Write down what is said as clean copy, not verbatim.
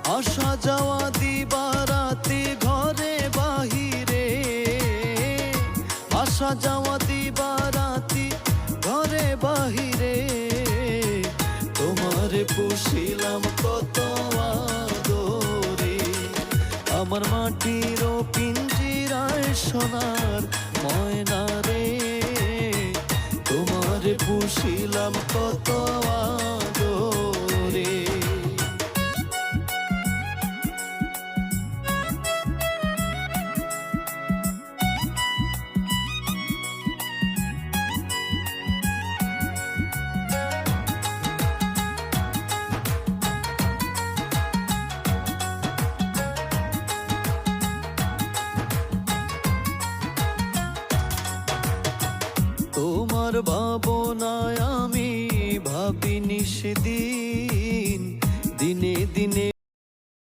আসা যাওয়া দিবারাতি ঘরে বাহিরে, আসা যাওয়া দিবারাতি ঘরে বাহিরে, তোমারে পুষিলাম কত আদরে। আমার মাটির পিঞ্জিরায় সোনার ময়না রে, তোমারে পুষিলাম কত আদরে। তোমার ভাবনায় আমি ভাবি নিষেধি,